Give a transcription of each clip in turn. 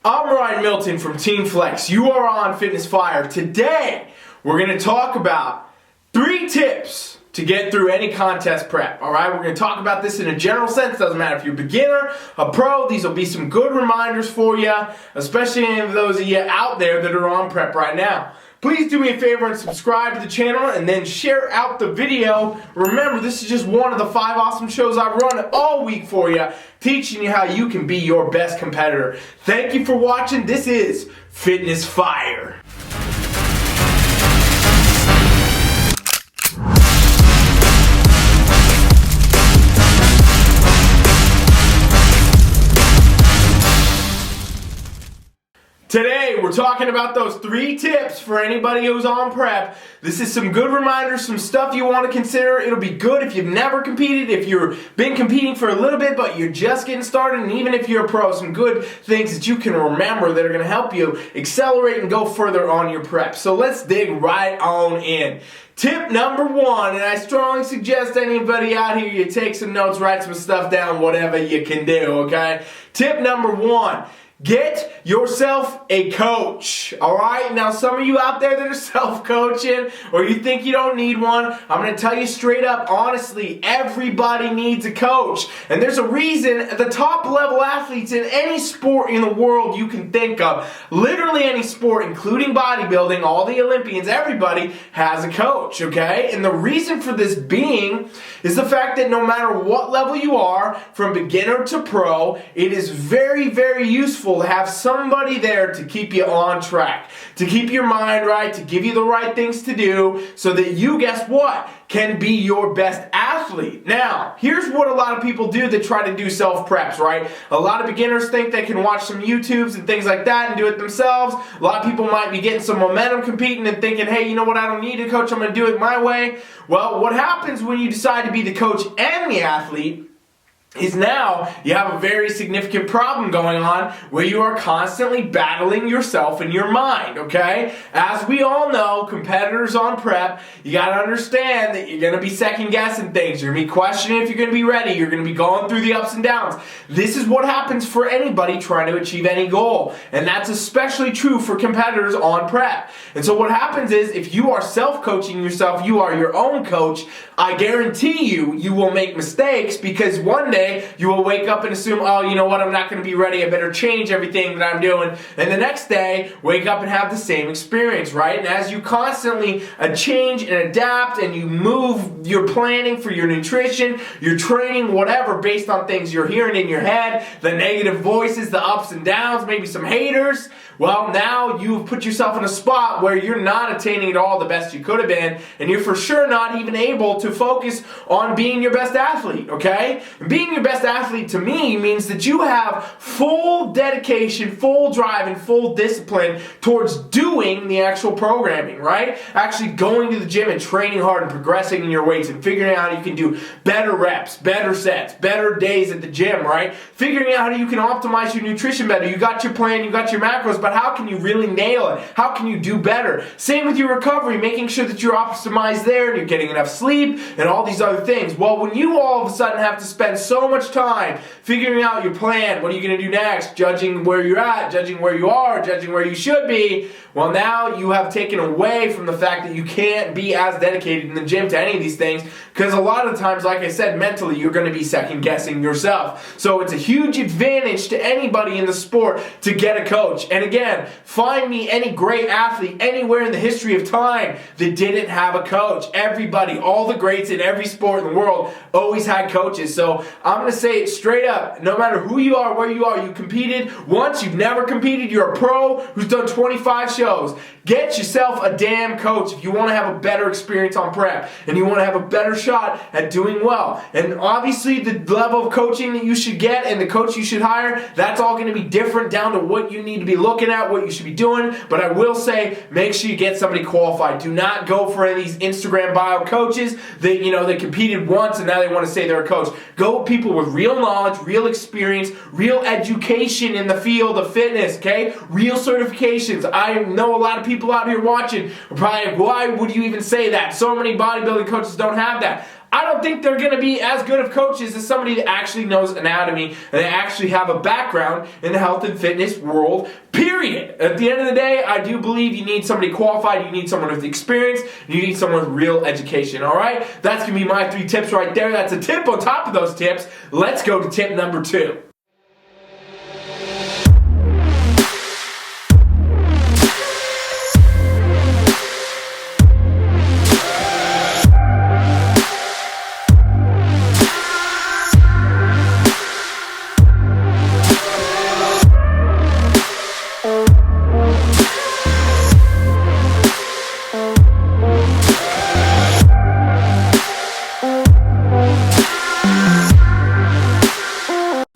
I'm Milton from TeamFFLEX. You are on Fitness Fire. Today, we're going to talk about 3 tips to get through any contest prep. Alright, we're going to talk about this in a general sense. Doesn't matter if you're a beginner, a pro. These will be some good reminders for you, especially any of those of you out there that are on prep right now. Please do me a favor and subscribe to the channel and then share out the video. Remember, this is just one of the 5 awesome shows I run all week for you, teaching you how you can be your best competitor. Thank you for watching. This is Fitness Fire. Today, we're talking about those 3 tips for anybody who's on prep. This is some good reminders, some stuff you want to consider. It'll be good if you've never competed, if you've been competing for a little bit, but you're just getting started, and even if you're a pro, some good things that you can remember that are going to help you accelerate and go further on your prep. So let's dig right on in. Tip number 1, and I strongly suggest anybody out here, you take some notes, write some stuff down, whatever you can do, okay? Tip number 1. Get yourself a coach, alright? Now some of you out there that are self-coaching or you think you don't need one, I'm going to tell you straight up, honestly, everybody needs a coach. And there's a reason the top level athletes in any sport in the world you can think of, literally any sport, including bodybuilding, all the Olympians, everybody has a coach, okay? And the reason for this being is the fact that no matter what level you are, from beginner to pro, it is very, very useful to have somebody there to keep you on track, to keep your mind right, to give you the right things to do so that you, guess what, can be your best athlete. Now, here's what a lot of people do that try to do self-preps, right? A lot of beginners think they can watch some YouTubes and things like that and do it themselves. A lot of people might be getting some momentum competing and thinking, hey, you know what, I don't need a coach, I'm going to do it my way. Well, what happens when you decide to be the coach and the athlete is now you have a very significant problem going on where you are constantly battling yourself and your mind, okay? As we all know, competitors on prep, you got to understand that you're going to be second guessing things. You're going to be questioning if you're going to be ready. You're going to be going through the ups and downs. This is what happens for anybody trying to achieve any goal. And that's especially true for competitors on prep. And so what happens is if you are self-coaching yourself, you are your own coach, I guarantee you will make mistakes because one day you will wake up and assume, oh, you know what, I'm not going to be ready, I better change everything that I'm doing. And the next day, wake up and have the same experience, right? And as you constantly change and adapt and you move your planning for your nutrition, your training, whatever, based on things you're hearing in your head, the negative voices, the ups and downs, maybe some haters, well, now you've put yourself in a spot where you're not attaining at all the best you could have been, and you're for sure not even able to focus on being your best athlete, okay? And being your best athlete to me means that you have full dedication, full drive, and full discipline towards doing the actual programming, right? Actually going to the gym and training hard and progressing in your weights and figuring out how you can do better reps, better sets, better days at the gym, right? Figuring out how you can optimize your nutrition better. You got your plan, you got your macros, but how can you really nail it? How can you do better? Same with your recovery, making sure that you're optimized there and you're getting enough sleep and all these other things. Well, when you all of a sudden have to spend so much time figuring out your plan, what are you going to do next, judging where you're at, judging where you are, judging where you should be, well, now you have taken away from the fact that you can't be as dedicated in the gym to any of these things because a lot of the times, like I said, mentally you're going to be second guessing yourself. So it's a huge advantage to anybody in the sport to get a coach. And again, find me any great athlete anywhere in the history of time that didn't have a coach. Everybody, all the greats in every sport in the world always had coaches. So I'm going to say it straight up, no matter who you are, where you are, you competed once, you've never competed, you're a pro who's done 25 shows. Get yourself a damn coach if you want to have a better experience on prep and you want to have a better shot at doing well. And obviously the level of coaching that you should get and the coach you should hire, that's all going to be different down to what you need to be looking at, what you should be doing. But I will say, make sure you get somebody qualified. Do not go for any of these Instagram bio coaches that, you know, they competed once and now they want to say they're a coach. Go with people with real knowledge, real experience, real education in the field of fitness, okay? Real certifications. I know a lot of people out here watching are probably like, why would you even say that? So many bodybuilding coaches don't have that. I don't think they're going to be as good of coaches as somebody that actually knows anatomy and they actually have a background in the health and fitness world, period. At the end of the day, I do believe you need somebody qualified, you need someone with experience, you need someone with real education, all right? That's going to be my 3 tips right there. That's a tip on top of those tips. Let's go to tip number 2.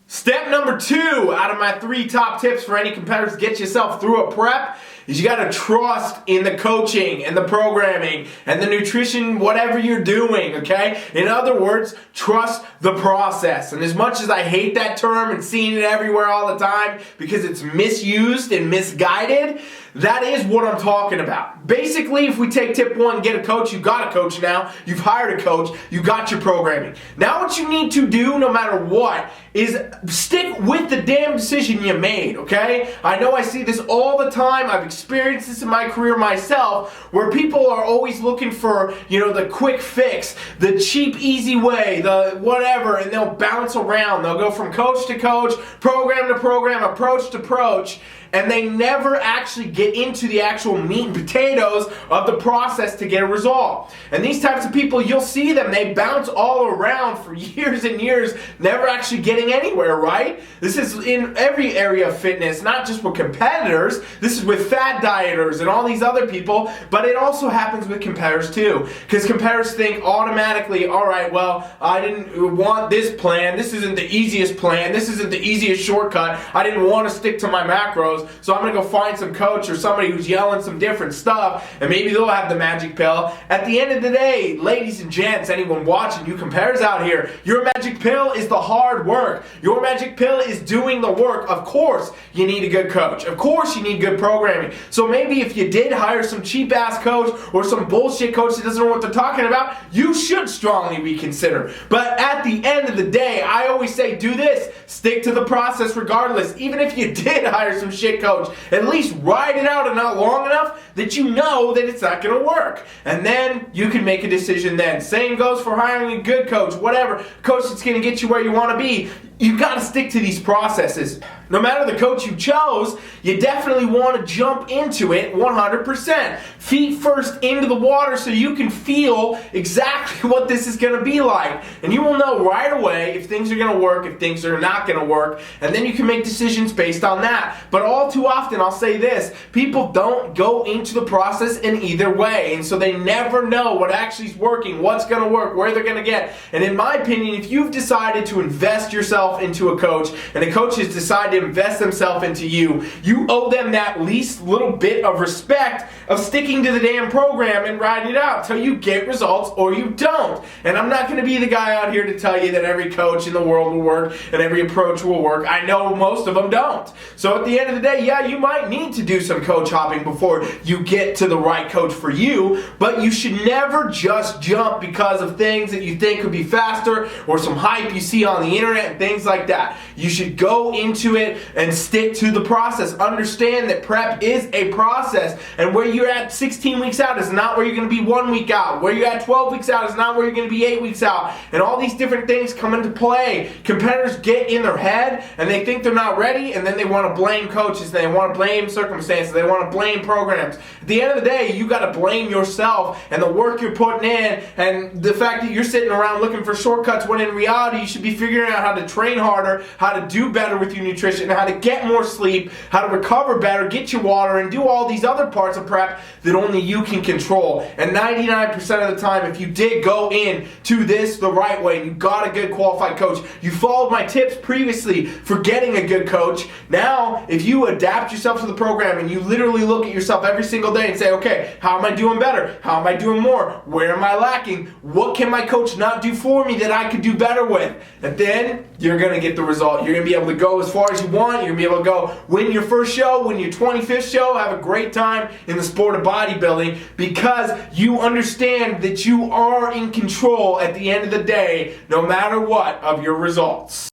Step number 2 out of my 3 top tips for any competitors to get yourself through a prep is you got to trust in the coaching and the programming and the nutrition, whatever you're doing, okay? In other words, trust the process. And as much as I hate that term and seeing it everywhere all the time because it's misused and misguided, that is what I'm talking about. Basically, if we take tip 1, get a coach, you got a coach now, you've hired a coach, you got your programming. Now what you need to do, no matter what, is stick with the damn decision you made, okay? I know I see this all the time. I've experienced this in my career myself, where people are always looking for, the quick fix, the cheap, easy way, the whatever, and they'll bounce around. They'll go from coach to coach, program to program, approach to approach, and they never actually get into the actual meat and potatoes of the process to get a result. And these types of people, you'll see them, they bounce all around for years and years, never actually getting anywhere, right? This is in every area of fitness, not just with competitors. This is with fad dieters and all these other people, but it also happens with competitors too. Because competitors think automatically, all right, well, I didn't want this plan. This isn't the easiest plan. This isn't the easiest shortcut. I didn't want to stick to my macros. So I'm going to go find some coach or somebody who's yelling some different stuff, and maybe they'll have the magic pill. At the end of the day, ladies and gents, anyone watching, you compares out here, your magic pill is the hard work. Your magic pill is doing the work. Of course, you need a good coach. Of course, you need good programming. So maybe if you did hire some cheap-ass coach or some bullshit coach that doesn't know what they're talking about, you should strongly reconsider. But at the end of the day, I always say do this. Stick to the process regardless. Even if you did hire some shit coach, at least ride it out enough long enough that you know that it's not going to work. And then you can make a decision then. Same goes for hiring a good coach, whatever. Coach that's going to get you where you want to be. You got to stick to these processes. No matter the coach you chose, you definitely want to jump into it 100%. Feet first into the water so you can feel exactly what this is going to be like. And you will know right away if things are going to work, if things are not going to work, and then you can make decisions based on that. But all too often, I'll say this, people don't go into the process in either way, and so they never know what actually is working, what's going to work, where they're going to get. And in my opinion, if you've decided to invest yourself into a coach, and a coach has decided to invest themselves into you, you owe them that least little bit of respect of sticking to the damn program and riding it out till you get results or you don't. And I'm not going to be the guy out here to tell you that every coach in the world will work and every approach will work. I know most of them don't. So at the end of the day, yeah, you might need to do some coach hopping before you get to the right coach for you, but you should never just jump because of things that you think could be faster or some hype you see on the internet and things like that. You should go into it and stick to the process. Understand that prep is a process, and where you're at 16 weeks out is not where you're going to be 1 week out. Where you're at 12 weeks out is not where you're going to be 8 weeks out. And all these different things come into play. Competitors get in their head and they think they're not ready, and then they want to blame coaches, they want to blame circumstances, they want to blame programs. At the end of the day, you got to blame yourself and the work you're putting in and the fact that you're sitting around looking for shortcuts when in reality you should be figuring out how to train harder, how to do better with your nutrition, how to get more sleep, how to recover better, get your water, and do all these other parts of prep that only you can control. And 99% of the time, if you did go in to this the right way, and you got a good qualified coach, you followed my tips previously for getting a good coach, now if you adapt yourself to the program and you literally look at yourself every single day and say, okay, how am I doing better? How am I doing more? Where am I lacking? What can my coach not do for me that I could do better with? And then you're you're going to get the result. You're going to be able to go as far as you want. You're going to be able to go win your first show, win your 25th show, have a great time in the sport of bodybuilding, because you understand that you are in control at the end of the day, no matter what, of your results.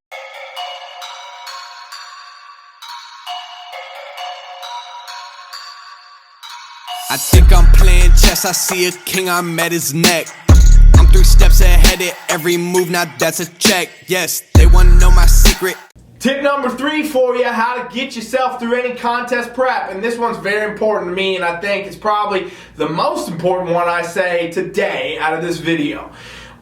I think I'm playing chess, I see a king, I'm at his neck. I'm 3 steps ahead at every move, now that's a check. Yes, they wanna know my secret. Tip number 3 for you, how to get yourself through any contest prep. And this one's very important to me, and I think it's probably the most important one I say today out of this video.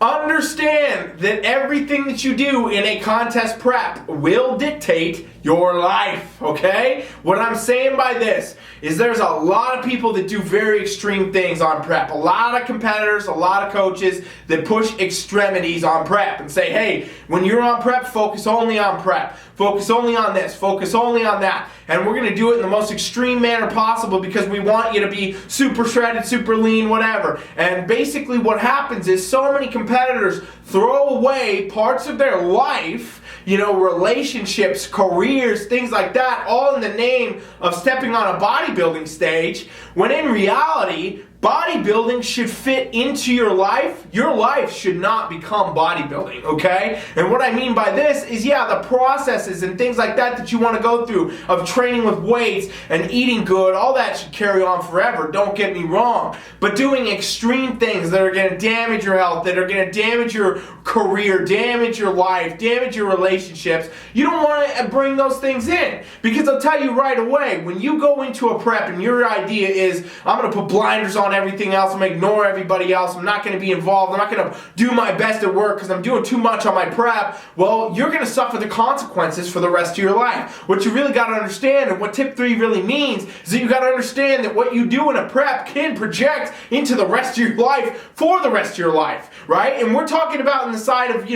Understand that everything that you do in a contest prep will dictate your life, okay? What I'm saying by this is there's a lot of people that do very extreme things on prep. A lot of competitors, a lot of coaches that push extremities on prep and say, hey, when you're on prep, focus only on prep. Focus only on this, focus only on that. And we're gonna do it in the most extreme manner possible because we want you to be super shredded, super lean, whatever. And basically what happens is so many competitors throw away parts of their life, relationships, careers, things like that, all in the name of stepping on a bodybuilding stage, when in reality, bodybuilding should fit into your life. Your life should not become bodybuilding, okay? And what I mean by this is, the processes and things like that you want to go through of training with weights and eating good, all that should carry on forever, don't get me wrong. But doing extreme things that are going to damage your health, that are going to damage your career, damage your life, damage your relationships, you don't want to bring those things in. Because I'll tell you right away, when you go into a prep and your idea is, I'm going to put blinders on everything else, I'm going to ignore everybody else, I'm not going to be involved, I'm not going to do my best at work because I'm doing too much on my prep, well, you're going to suffer the consequences for the rest of your life. What you really got to understand, and what tip 3 really means, is that you got to understand that what you do in a prep can project into the rest of your life for the rest of your life, right? And we're talking about in the side of,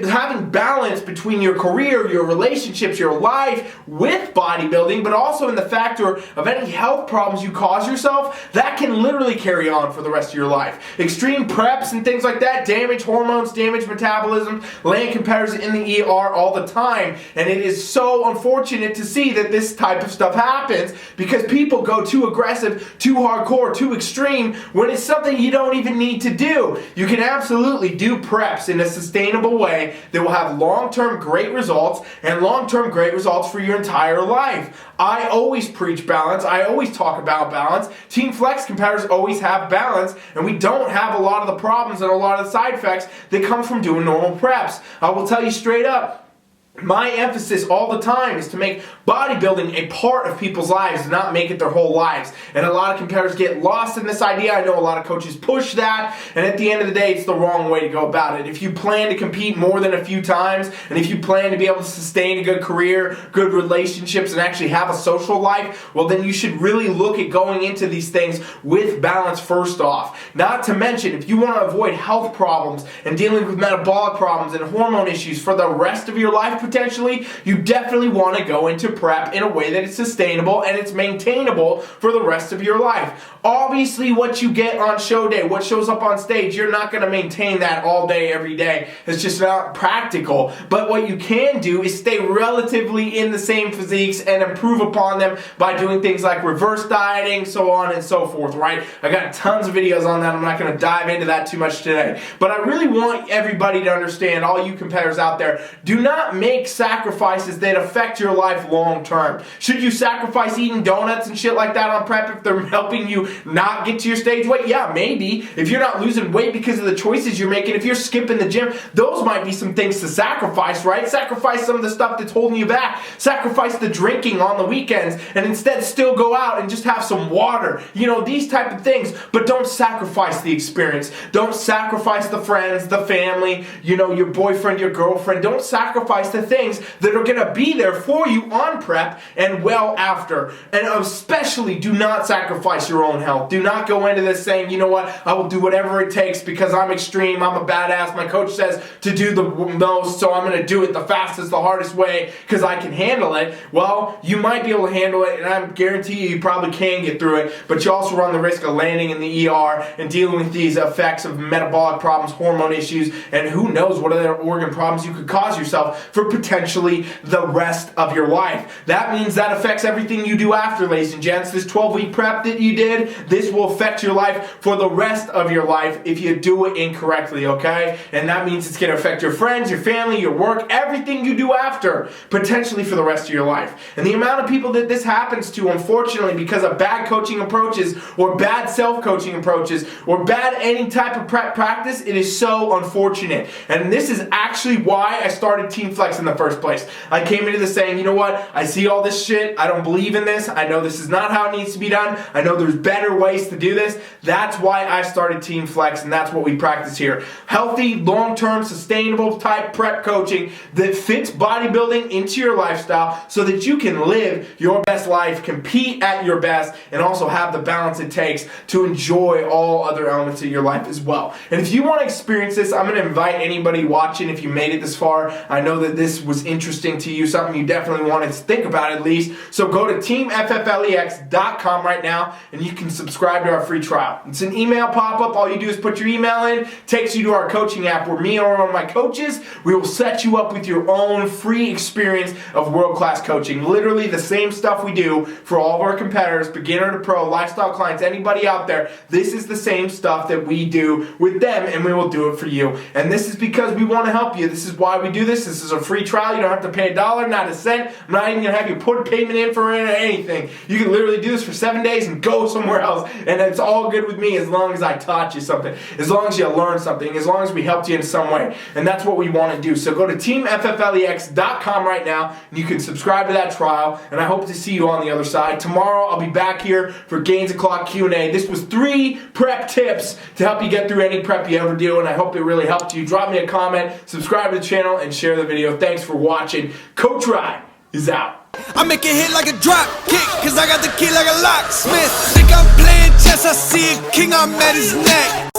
having balance between your career, your relationships, your life with bodybuilding, but also in the factor of any health problems you cause yourself, that can literally carry on for the rest of your life. Extreme preps and things like that damage hormones, damage metabolism, land competitors in the ER all the time. And it is so unfortunate to see that this type of stuff happens because people go too aggressive, too hardcore, too extreme when it's something you don't even need to do. You can absolutely do preps in a sustainable way that will have long-term great results and long-term great results for your entire life. I always preach balance. I always talk about balance. TeamFFLEX competitors always have balance, and we don't have a lot of the problems and a lot of the side effects that come from doing normal preps. I will tell you straight up, my emphasis all the time is to make bodybuilding a part of people's lives, not make it their whole lives. And a lot of competitors get lost in this idea. I know a lot of coaches push that, and at the end of the day, it's the wrong way to go about it. If you plan to compete more than a few times, and if you plan to be able to sustain a good career, good relationships, and actually have a social life, well, then you should really look at going into these things with balance first off. Not to mention, if you want to avoid health problems and dealing with metabolic problems and hormone issues for the rest of your life, potentially, you definitely want to go into prep in a way that it's sustainable and it's maintainable for the rest of your life. Obviously, what you get on show day, what shows up on stage, you're not going to maintain that all day, every day. It's just not practical. But what you can do is stay relatively in the same physiques and improve upon them by doing things like reverse dieting, so on and so forth, right? I got tons of videos on that. I'm not going to dive into that too much today. But I really want everybody to understand, all you competitors out there, do not make sacrifices that affect your life long term. Should you sacrifice eating donuts and shit like that on prep if they're helping you not get to your stage weight? Yeah, maybe. If you're not losing weight because of the choices you're making, if you're skipping the gym, those might be some things to sacrifice, right? Sacrifice some of the stuff that's holding you back. Sacrifice the drinking on the weekends and instead still go out and just have some water. These type of things. But don't sacrifice the experience. Don't sacrifice the friends, the family, your boyfriend, your girlfriend. Don't sacrifice the things that are going to be there for you on prep and well after. And especially, do not sacrifice your own health. Do not go into this saying, you know what, I will do whatever it takes because I'm extreme, I'm a badass, my coach says to do the most, so I'm going to do it the fastest, the hardest way because I can handle it. Well, you might be able to handle it, and I guarantee you probably can get through it, but you also run the risk of landing in the ER and dealing with these effects of metabolic problems, hormone issues, and who knows what other organ problems you could cause yourself for potentially the rest of your life. That means that affects everything you do after, ladies and gents. This 12-week prep that you did, this will affect your life for the rest of your life if you do it incorrectly, okay? And that means it's going to affect your friends, your family, your work, everything you do after, potentially for the rest of your life. And the amount of people that this happens to, unfortunately, because of bad coaching approaches or bad self-coaching approaches or bad any type of prep practice, it is so unfortunate. And this is actually why I started TeamFFLEX in the first place. I came into this saying, you know what, I see all this shit, I don't believe in this, I know this is not how it needs to be done, I know there's better ways to do this. That's why I started TeamFFLEX, and that's what we practice here. Healthy, long-term, sustainable type prep coaching that fits bodybuilding into your lifestyle so that you can live your best life, compete at your best, and also have the balance it takes to enjoy all other elements of your life as well. And if you want to experience this, I'm going to invite anybody watching, if you made it this far, I know that this was interesting to you, something you definitely wanted to think about at least, so go to TeamFFLEX.com right now and you can subscribe to our free trial. It's an email pop-up. All you do is put your email in, takes you to our coaching app where me or one of my coaches, we will set you up with your own free experience of world-class coaching. Literally the same stuff we do for all of our competitors, beginner to pro, lifestyle clients, anybody out there. This is the same stuff that we do with them, and we will do it for you. And this is because we want to help you. This is why we do this. This is a free trial. You don't have to pay $1, not a cent. I'm not even going to have you put a payment in for anything. You can literally do this for 7 days and go somewhere else, and it's all good with me as long as I taught you something, as long as you learned something, as long as we helped you in some way. And that's what we want to do. So go to TeamFFLEX.com right now, and you can subscribe to that trial, and I hope to see you on the other side. Tomorrow, I'll be back here for Gains O'Clock Q&A. This was 3 prep tips to help you get through any prep you ever do, and I hope it really helped you. Drop me a comment, subscribe to the channel, and share the video. Thanks for watching. Coach Rye is out. I make it hit like a drop kick, cause I got the key like a locksmith. Think I'm playing chess, I see a king, I'm at his neck.